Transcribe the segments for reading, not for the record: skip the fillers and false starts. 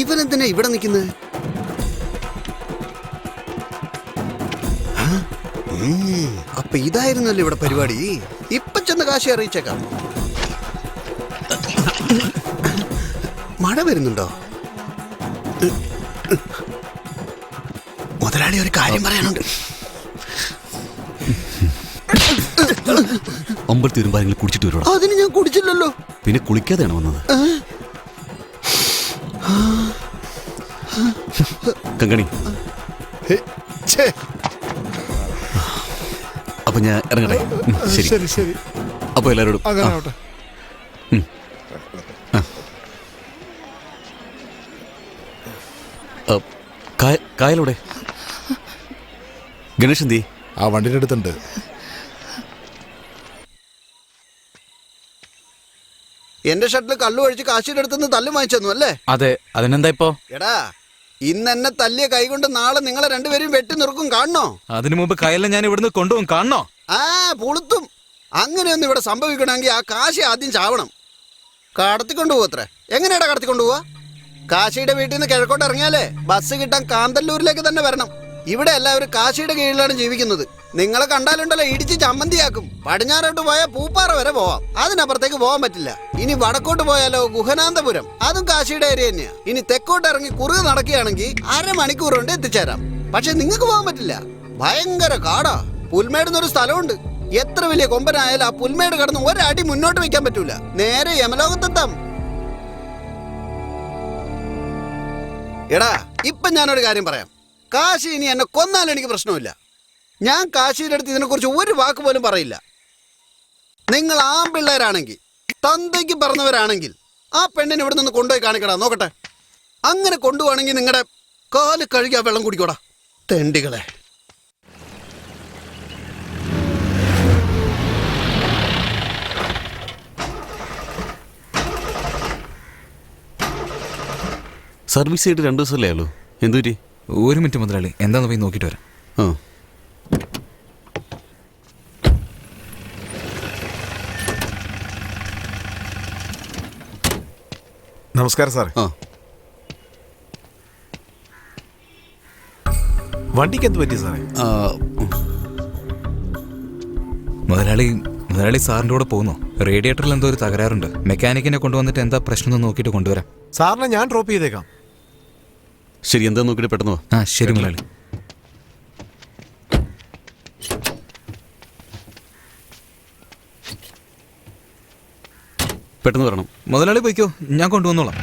ഇവനെന്തിനാ ഇവിടെ നിൽക്കുന്നത്? അപ്പൊ ഇതായിരുന്നല്ലോ ഇവിടെ പരിപാടി. ഇപ്പൊ ചെന്ന് കാശി അറിയിച്ചേക്കാം. മഴ വരുന്നുണ്ടോ? മുതലാളി ഒരു കാര്യം പറയാനുണ്ട്. അമ്പലത്തിൽ വരുമ്പോൾ കുടിച്ചിട്ട് വരും. അതിന് ഞാൻ കുടിച്ചില്ലല്ലോ. പിന്നെ കുളിക്കാതെയാണ് വന്നത്. കങ്കണി, അപ്പൊ ഞാൻ ഇറങ്ങട്ടെ. ശരി. അപ്പൊ എല്ലാരോടും കായലോടെ ഗണേഷ് എന്തി? ആ വണ്ടിയുടെ അടുത്തുണ്ട്. എന്റെ ഷട്ടിൽ കള്ളു കഴിച്ച് കാശിയുടെ അടുത്തുനിന്ന് തല്ലും വാങ്ങിച്ചു അല്ലേ? അതെ. അതിനെന്താ ഇപ്പോ? എടാ, ഇന്ന് എന്നെ തല്ലിയ കൈകൊണ്ട് നാളെ നിങ്ങളെ രണ്ടുപേരും വെട്ടി നിൽക്കും. കാണണോ? അതിനു മുമ്പ് കയ്യെല്ലാം ഞാൻ ഇവിടുന്ന് കൊണ്ടുപോകും. കാണണോ? പുളുത്തും. അങ്ങനെയൊന്നും ഇവിടെ സംഭവിക്കണമെങ്കിൽ ആ കാശി ആദ്യം ചാവണം. കടത്തിക്കൊണ്ടു പോവത്രേ. എങ്ങനെയാടാ കടത്തിക്കൊണ്ടുപോവാ? കാശിയുടെ വീട്ടിൽ നിന്ന് കിഴക്കോട്ട് ഇറങ്ങിയാലേ ബസ് കിട്ടാൻ കാന്തല്ലൂരിലേക്ക് തന്നെ വരണം. ഇവിടെ എല്ലാവരും കാശിയുടെ കീഴിലാണ് ജീവിക്കുന്നത്. നിങ്ങളെ കണ്ടാലുണ്ടല്ലോ ഇടിച്ച് ചമ്മന്തിയാക്കും. പടിഞ്ഞാറോട്ട് പോയാൽ പൂപ്പാറ വരെ പോവാം, അതിനപ്പുറത്തേക്ക് പോകാൻ പറ്റില്ല. ഇനി വടക്കോട്ട് പോയാലോ ഗുഹനാന്തപുരം, അതും കാശിയുടെ ഏരിയ തന്നെയാ. ഇനി തെക്കോട്ട് ഇറങ്ങി കുറുകെ നടക്കുകയാണെങ്കിൽ അരമണിക്കൂർ കൊണ്ട് എത്തിച്ചേരാം. പക്ഷെ നിങ്ങൾക്ക് പോകാൻ പറ്റില്ല, ഭയങ്കര കാടാ. പുൽമേട് എന്നൊരു സ്ഥലമുണ്ട്. എത്ര വലിയ കൊമ്പനായാലും ആ പുൽമേട് കടന്ന് ഒരടി മുന്നോട്ട് വെക്കാൻ പറ്റൂല. നേരെ യമലോകത്തെത്താം. എടാ, ഇപ്പൊ ഞാനൊരു കാര്യം പറയാം. കാശി ഇനി എന്നെ കൊന്നാലും എനിക്ക് പ്രശ്നമില്ല. ഞാൻ കാശിയുടെ അടുത്ത് ഇതിനെക്കുറിച്ച് ഒരു വാക്ക് പോലും പറയില്ല. നിങ്ങൾ ആൺപിള്ളേരാണെങ്കിൽ, തന്തയ്ക്ക് പറഞ്ഞവരാണെങ്കിൽ ആ പെണ്ണിനെ ഇവിടെ നിന്ന് കൊണ്ടുപോയി കാണിക്കടാ, നോക്കട്ടെ. അങ്ങനെ കൊണ്ടുപോവാണെങ്കിൽ നിങ്ങളുടെ കാല് കഴുകി ആ വെള്ളം കുടിക്കോടാ, തെണ്ടികളെ. സർവീസ് ചെയ്തിട്ട് 2 ദിവസമല്ലേ ഉള്ളൂ. എന്തുപറ്റി? ഒരു മിനിറ്റ് മുതലാളി, എന്താന്ന് പോയി നോക്കിയിട്ട് വരാം. നമസ്കാരം സാറേ. വണ്ടിക്ക് എന്ത് പറ്റി സാറേ? മുതലാളി സാറിൻ്റെ കൂടെ പോകുന്നു. റേഡിയേറ്ററിൽ എന്തോ ഒരു തകരാറുണ്ട്. മെക്കാനിക്കിനെ കൊണ്ടുവന്നിട്ട് എന്താ പ്രശ്നം എന്ന് നോക്കിയിട്ട് കൊണ്ടുവരാം. സാറിനെ ഞാൻ ഡ്രോപ്പ് ചെയ്തേക്കാം. ശരി, എന്താ നോക്കിയിട്ട് പെട്ടെന്ന് വാ. ശരി മുതലാളി. പെട്ടെന്ന് വരണം. മുതലാളി പോയിക്കോ, ഞാൻ കൊണ്ടുവന്നോളാം.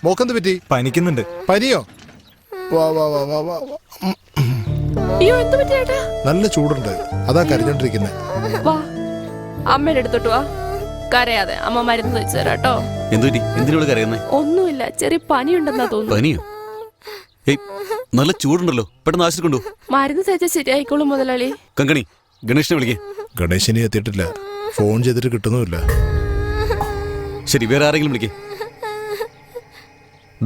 മോക്കെന്ത് പറ്റി? പനിക്കുന്നുണ്ട്. പനിയോ? നല്ല ചൂടുണ്ട്, അതാ കരഞ്ഞോണ്ടിരിക്കുന്നത്. അമ്മയുടെ അടുത്തോട്ട് വാ. കരയാതെ, അമ്മ മരുന്ന് വെച്ച് തരാട്ടോ. എന്തിനോട് കരയുന്നേ? ഒന്നുമില്ല, ചെറിയ പനിയുണ്ടെന്നാ തോന്നുന്നു. പനിയോ? നല്ല ചൂടുണ്ടല്ലോ, പെട്ടെന്ന് ആശുപത്രി കൊണ്ടു. മരുന്ന് തേച്ചാൽ ശരിയായിക്കോളും മുതലാളി. കങ്കണി, ഗണേഷിനെ വിളിക്കേ. ഗണേശിനെ എത്തിയിട്ടില്ല, ഫോൺ ചെയ്തിട്ട് കിട്ടുന്നുമില്ല. ശരി, വേറെ ആരെങ്കിലും വിളിക്കേ.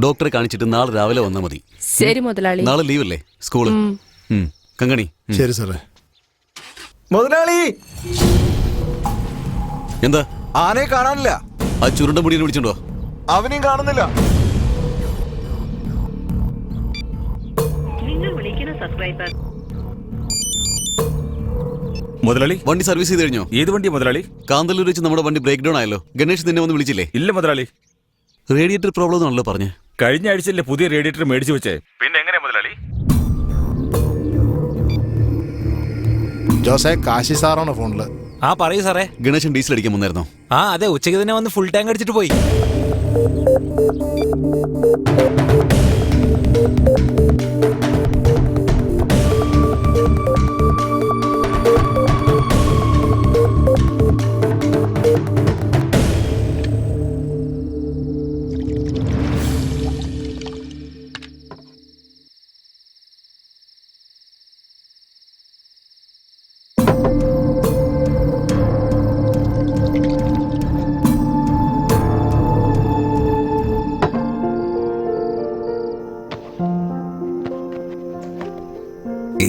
ഡോക്ടറെ കാണിച്ചിട്ട് നാളെ രാവിലെ വന്നാൽ മതി. ശരി മുതലാളി. നാളെ ലീവല്ലേ സ്കൂള്? കങ്കണി. ശരി സാറേ. മുതലാളി, എന്താ? ആനയെ കാണാനില്ല. ആ ചുരുണ്ട മുടിയെ വിളിച്ചോണ്ടോ? അവനെയും കാണുന്നില്ല. മുതലാളി, വണ്ടി സർവീസ് ചെയ്ത് കഴിഞ്ഞോ? ഏത് വണ്ടി മുതലാളി? കാന്തല്ലൂർ വെച്ച് നമ്മുടെ വണ്ടി ബ്രേക്ക് ഡൗൺ ആയല്ലോ. ഗണേഷ് നിന്നെ ഒന്ന് വിളിച്ചില്ലേ? ഇല്ല മുതലാളി. റേഡിയേറ്റർ പ്രോബ്ലം ആണല്ലോ പറഞ്ഞേ. കഴിഞ്ഞ ആഴ്ചയല്ലേ പുതിയ റേഡിയേറ്റർ മേടിച്ചു വെച്ചേ. പിന്നെ എങ്ങനെയാ മുതലാളി? ജോസേ, കാശി സാറാണോ ഫോണില്? പറയൂ സാറേ. ഗണേശൻ ഡീസൽ അടിക്കാൻ വന്നായിരുന്നോ? അതെ, ഉച്ചയ്ക്ക് തന്നെ വന്ന് ഫുൾ ടാങ്ക് അടിച്ചിട്ട് പോയി.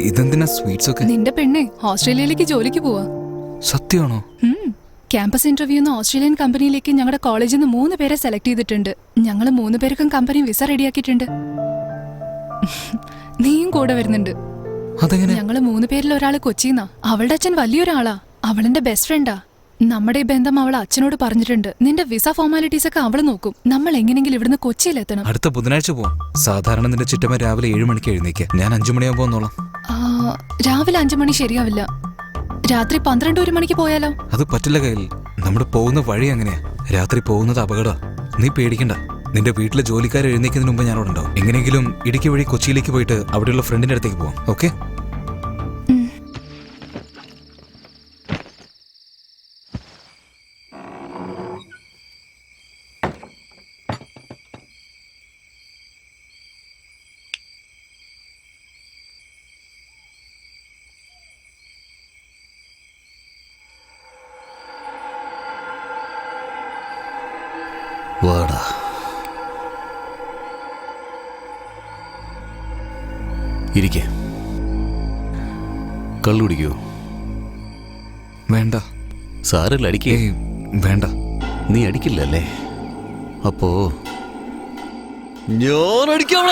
ഇതെന്തിനാ സ്വീറ്റ്സ് ഒക്കെ? നിന്റെ പെണ്ണെ ഓസ്ട്രേലിയയിലേക്ക് ജോലിക്ക് പോവാ. സത്യമാണോ? ക്യാമ്പസ് ഇന്റർവ്യൂന്ന് ഓസ്ട്രേലിയൻ കമ്പനിയിലേക്ക് ഞങ്ങളുടെ കോളേജിൽ നിന്ന് 3 പേരെ സെലക്ട് ചെയ്തിട്ടുണ്ട്. ഞങ്ങൾ 3 പേർക്കും കമ്പനി വിസ റെഡിയാക്കിയിട്ടുണ്ട്. നീയും കൂടെ വരുന്നുണ്ട്. അതെങ്ങനെ? ഞങ്ങള് 3 പേരിൽ ഒരാള് കൊച്ചിന്നാ. അവളുടെ അച്ഛൻ വലിയൊരാളാ. അവളെന്റെ ബെസ്റ്റ് ഫ്രണ്ടാ. നമ്മുടെ ഈ ബന്ധം അവൾ അച്ഛനോട് പറഞ്ഞിട്ടുണ്ട്. നിന്റെ വിസ ഫോർമാലിറ്റീസ് ഒക്കെ അവള് നോക്കും. നമ്മൾ എങ്ങനെയെങ്കിലും ഇവിടുന്ന് കൊച്ചിയിലെത്തണം. അടുത്ത ബുധനാഴ്ച പോവാം. സാധാരണ നിന്റെ ചിറ്റമ്മ രാവിലെ 7 മണിക്ക് എഴുന്നേക്കുക. ഞാൻ 5 മണിയാകുമ്പോ വന്നോളാം. രാവിലെ 5 മണി ശരിയാവില്ല. രാത്രി 12-1 മണിക്ക് പോയാലോ? അത് പറ്റില്ല കയ്യിൽ. നമ്മുടെ പോകുന്ന വഴി അങ്ങനെയാ. രാത്രി പോകുന്നത് അപകട. നീ പേടിക്കണ്ട. നിന്റെ വീട്ടിലെ ജോലിക്കാർ എഴുന്നേക്കുന്നതിന് മുമ്പ് ഞാൻ അവിടെ ഉണ്ടാവും. എങ്ങനെയെങ്കിലും ഇടുക്കി വഴി കൊച്ചിയിലേക്ക് പോയിട്ട് അവിടെയുള്ള ഫ്രണ്ടിന്റെ അടുത്തേക്ക് പോവാം. ഓക്കെ? വാടാ. ഇരിക്കേ. കള്ളു കുടിക്കോ? വേണ്ട. സാരല്ല, അടിക്കേ. വേണ്ട. നീ അടിക്കില്ലല്ലേ? അപ്പോ ഞാൻ അടിക്കാം.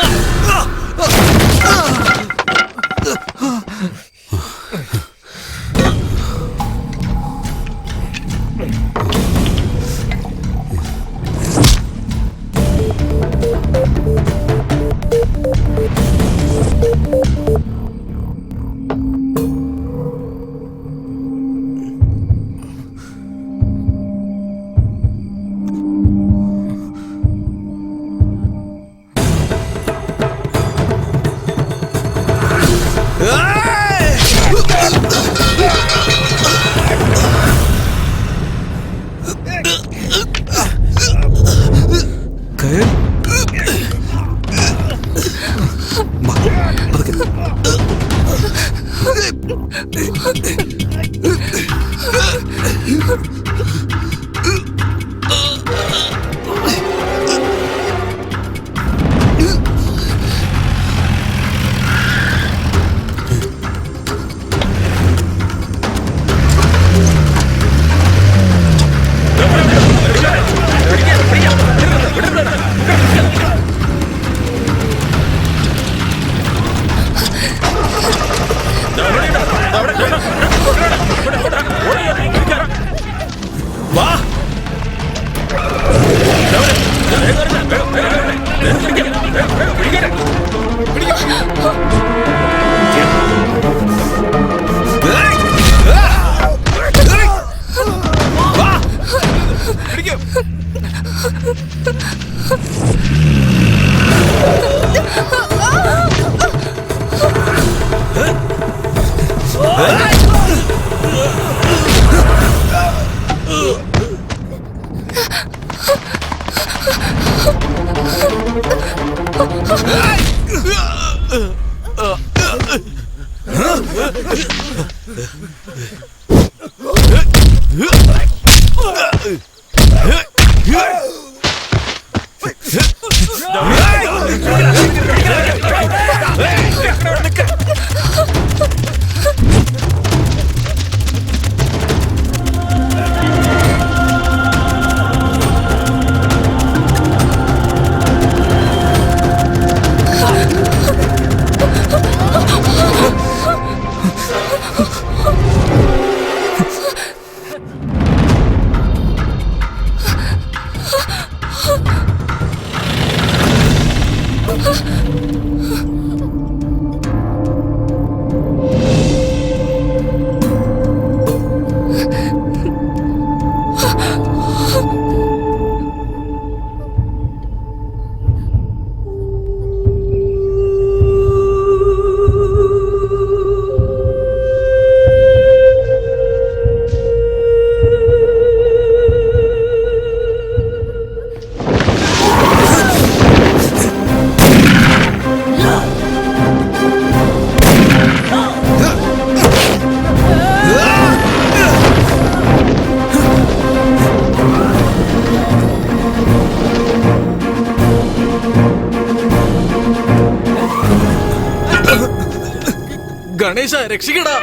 ഗണേശ രക്ഷിക്കടാ.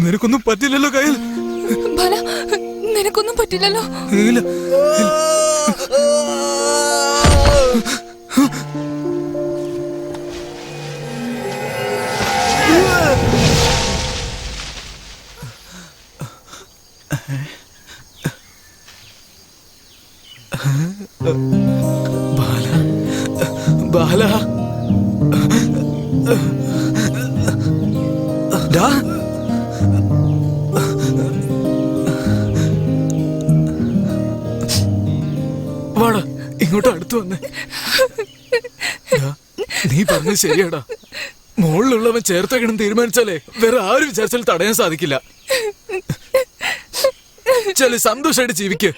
നിനക്കൊന്നും പറ്റില്ലല്ലോ കയ്യിൽ. ബാല, നിനക്കൊന്നും പറ്റില്ലല്ലോ. ഇല്ല. ബാല, ബാല, ഡാ. വാടാ, ഇങ്ങോട്ട് അടുത്ത് വന്നേ. നീ പറഞ്ഞത് ശരിയാടാ. മുകളിലുള്ളവൻ ചേർത്തേക്കണം തീരുമാനിച്ചാലേ വേറെ ആരും വിചാരിച്ചാലും തടയാൻ സാധിക്കില്ല. ചല് സന്തോഷമായിട്ട് ജീവിക്ക്.